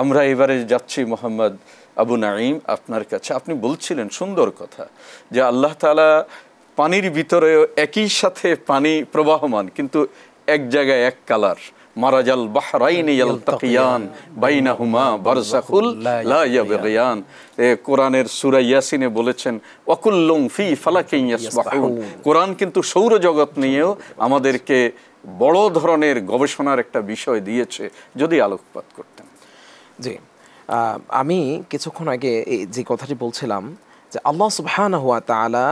আমরা এবারে যাচ্ছি মোহাম্মদ আবু নাঈম আপনার কাছে। আপনি বলছিলেন সুন্দর কথা যে আল্লাহ তাআলা পানির ভিতরেও একই সাথে পানি প্রবাহমান, কিন্তু এক জায়গায় এক কালার। মারাজাল বাহরাইনি ইয়ালতাকিয়ান বাইনাহুমা বারযাখুল লা ইয়াবগিয়ান। কোরআনের সূরা ইয়াসিনে বলেছেন ওয়াকুল্লুম ফি ফালাকিন ইয়াসবাহুন। কোরআন কিন্তু সৌরজগৎ নিয়েও আমাদেরকে বড় ধরনের গবেষণার একটা বিষয় দিয়েছে, যদি আলোকপাত করতেন। জি, আমি কিছুক্ষণ আগে যে কথাটি বলছিলাম যে আল্লাহ সুবহানাহু ওয়া তাআলা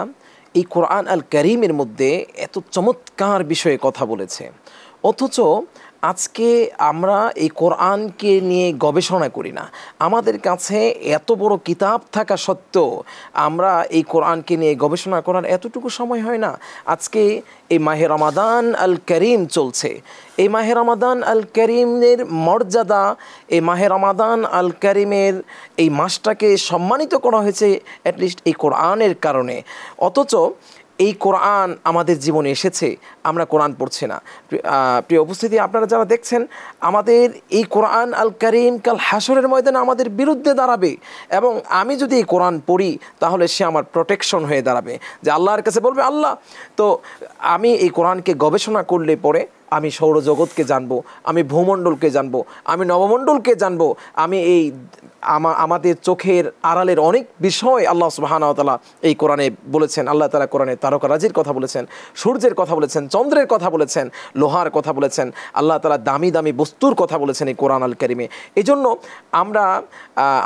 এই কোরআন আল কারীমের মধ্যে এত চমৎকার বিষয়ে কথা বলেছে, অথচ আজকে আমরা এই কোরআনকে নিয়ে গবেষণা করি না। আমাদের কাছে এত বড় কিতাব থাকা সত্ত্বেও আমরা এই কোরআনকে নিয়ে গবেষণা করার এতটুকু সময় হয় না। আজকে এই মাহে রমাদান আল করিম চলছে, এই মাহে রমাদান আল করিমের মর্যাদা, এই মাহে রমাদান আল করিমের এই মাসটাকে সম্মানিত করা হয়েছে অ্যাটলিস্ট এই কোরআনের কারণে, অথচ এই কোরআন আমাদের জীবনে এসেছে, আমরা কোরআন পড়ছি না। প্রিয় উপস্থিতি, আপনারা যারা দেখছেন, আমাদের এই কোরআন আল কারীম কাল হাসরের ময়দানে আমাদের বিরুদ্ধে দাঁড়াবে, এবং আমি যদি এই কোরআন পড়ি তাহলে সে আমার প্রোটেকশন হয়ে দাঁড়াবে, যে আল্লাহর কাছে বলবে আল্লাহ তো আমি এই কোরআনকে গবেষণা করলে পরে আমি সৌরজগৎকে জানবো, আমি ভূমণ্ডলকে জানবো, আমি নবমণ্ডলকে জানবো, আমি এই আমাদের চোখের আড়ালের অনেক বিষয় আল্লাহ সুবহানাহু ওয়া তাআলা এই কোরআনে বলেছেন। আল্লাহ তাআলা কোরআনে তারকারাজির কথা বলেছেন, সূর্যের কথা বলেছেন, চন্দ্রের কথা বলেছেন, লোহার কথা বলেছেন, আল্লাহ তাআলা দামি দামি বস্তুর কথা বলেছেন এই কোরআন আল কারীমে। এই জন্য আমরা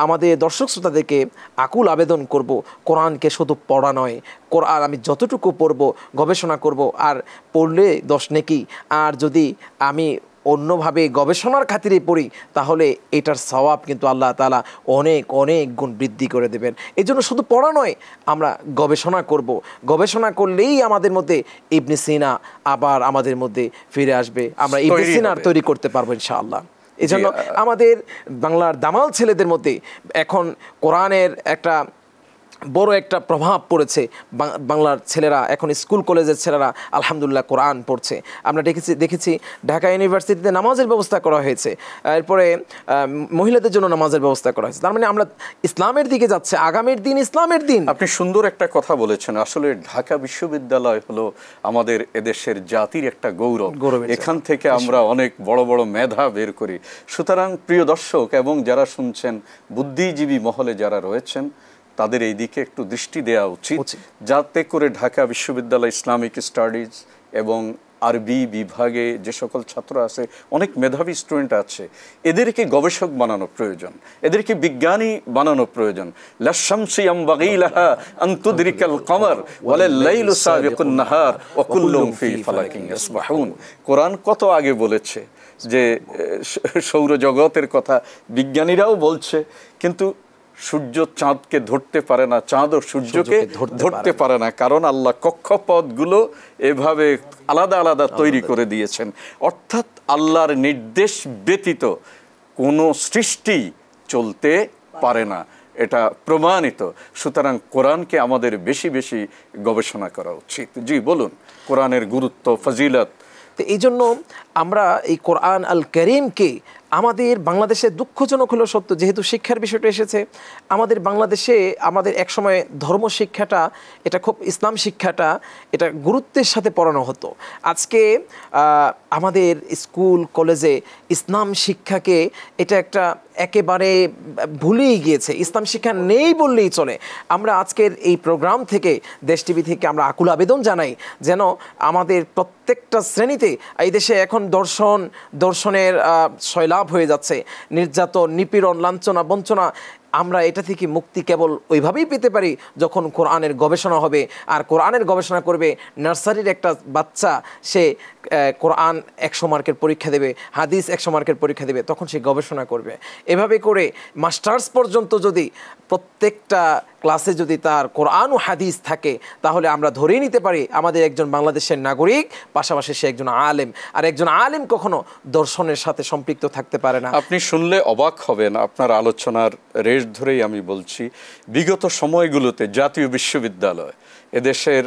আমাদের দর্শক শ্রোতাদেরকে আকুল আবেদন করব, কোরআনকে শুধু পড়া নয়, কোরআন আমি যতটুকু পড়ব, গবেষণা করব, আর পড়লে 10 নেকি, আর যদি আমি অন্যভাবে গবেষণার খাতিরে পড়ি তাহলে এটার সওয়াব কিন্তু আল্লাহ তাআলা অনেক অনেক গুণ বৃদ্ধি করে দেবেন। এই জন্য শুধু পড়া নয়, আমরা গবেষণা করব, গবেষণা করলেই আমাদের মধ্যে ইবনে সিনা আবার আমাদের মধ্যে ফিরে আসবে, আমরা ইবনে সিনার তৈরি করতে পারবো ইনশাআল্লাহ। এই জন্য আমাদের বাংলার দামাল ছেলেদের মধ্যে এখন কোরআনের একটা বড় একটা প্রভাব পড়েছে। বাংলার ছেলেরা এখন স্কুল কলেজের ছেলেরা আলহামদুলিল্লাহ কোরআন পড়ছে। আমরা দেখেছি ঢাকা ইউনিভার্সিটিতে নামাজের ব্যবস্থা করা হয়েছে, এরপরে মহিলাদের জন্য নামাজের ব্যবস্থা করা হয়েছে। তার মানে আমরা ইসলামের দিকে যাচ্ছে, আগামীর দিন ইসলামের দিন। আপনি সুন্দর একটা কথা বলেছেন। আসলে ঢাকা বিশ্ববিদ্যালয় হলো আমাদের এদেশের জাতির একটা গৌরব, এখান থেকে আমরা অনেক বড় বড় মেধা বের করি। সুতরাং প্রিয় দর্শক এবং যারা শুনছেন, বুদ্ধিজীবী মহলে যারা রয়েছেন, তাদের এই দিকে একটু দৃষ্টি দেওয়া উচিত, যাতে করে ঢাকা বিশ্ববিদ্যালয় ইসলামিক স্টাডিজ এবং আরবি বিভাগে যে সকল ছাত্র আছে, অনেক মেধাবী স্টুডেন্ট আছে, এদেরকে গবেষক বানানো প্রয়োজন, এদেরকে বিজ্ঞানী বানানো প্রয়োজন। লাশ-শামসু ইয়ামবাগী লাহা আন তুদরিকাল কমর ওয়ালাল লাইলু সাবিকুন নাহার ওয়া কুল্লুন ফি ফালাকিন ইয়াসবাহুন। কোরআন কত আগে বলেছে যে সৌরজগতের কথা, বিজ্ঞানীরাও বলছে, কিন্তু সূর্য চাঁদকে ধরতে পারে না, চাঁদও সূর্যকে ধরতে পারে না, কারণ আল্লাহ কক্ষপথগুলো এভাবে আলাদা আলাদা তৈরি করে দিয়েছেন। অর্থাৎ আল্লাহর নির্দেশ ব্যতীত কোনো সৃষ্টি চলতে পারে না, এটা প্রমাণিত। সুতরাং কোরআনকে আমাদের বেশি বেশি গবেষণা করা উচিত। জি বলুন, কোরআনের গুরুত্ব, ফজিলত। তো এই জন্য আমরা এই কোরআন আল কারীমকে আমাদের বাংলাদেশে, দুঃখজনক হলেও সত্য, যেহেতু শিক্ষার বিষয়টা এসেছে, আমাদের বাংলাদেশে আমাদের একসময় ধর্ম শিক্ষাটা, এটা খুব ইসলাম শিক্ষাটা এটা গুরুত্বের সাথে পড়ানো হতো। আজকে আমাদের স্কুল কলেজে ইসলাম শিক্ষাকে এটা একটা একেবারে ভুলেই গিয়েছে, ইসলাম শিক্ষা নেই বললেই চলে। আমরা আজকের এই প্রোগ্রাম থেকে, দেশ টিভি থেকে আমরা আকুল আবেদন জানাই যেন আমাদের প্রত্যেকটা শ্রেণীতে, এই দেশে এখন দর্শনের শৈলাভ হয়ে যাচ্ছে, নির্যাতন, নিপীড়ন, লাঞ্ছনা, বঞ্চনা, আমরা এটা থেকে মুক্তি কেবল ওইভাবেই পেতে পারি যখন কোরআনের গবেষণা হবে। আর কোরআনের গবেষণা করবে নার্সারির একটা বাচ্চা, সে কোরআন 100 মার্কের পরীক্ষা দেবে, হাদিস 100 মার্কের পরীক্ষা দেবে, তখন সে গবেষণা করবে। এভাবে করে মাস্টার্স পর্যন্ত যদি প্রত্যেকটা ক্লাসে যদি তার কোরআন ও হাদিস থাকে, তাহলে আমরা ধরেই নিতে পারি আমাদের একজন বাংলাদেশের নাগরিক, পাশাপাশি সে একজন আলেম। আর একজন আলেম কখনো দর্শনের সাথে সম্পৃক্ত থাকতে পারে না। আপনি শুনলে অবাক হবেন, আপনার আলোচনার রেশ ধরেই আমি বলছি, বিগত সময়গুলোতে জাতীয় বিশ্ববিদ্যালয়, এদেশের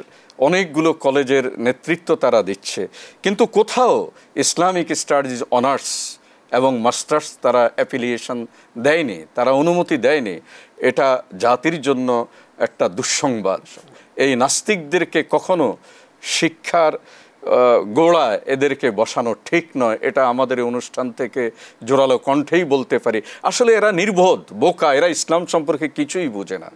অনেকগুলো কলেজের নেতৃত্ব তারা দিচ্ছে, কিন্তু কোথাও ইসলামিক স্টাডিজ অনার্স এবং মাস্টার্স তারা অ্যাফিলিয়েশন দেয়নি, তারা অনুমতি দেয়নি, এটা জাতির জন্য একটা দুঃসংবাদ। এই নাস্তিকদেরকে কখনো শিক্ষার গোড়ায় এদেরকে বসানো ঠিক নয়, এটা আমাদের এই অনুষ্ঠান থেকে জোরালো কণ্ঠেই বলতে পারি। আসলে এরা নির্বোধ, বোকা, এরা ইসলাম সম্পর্কে কিছুই বোঝে না।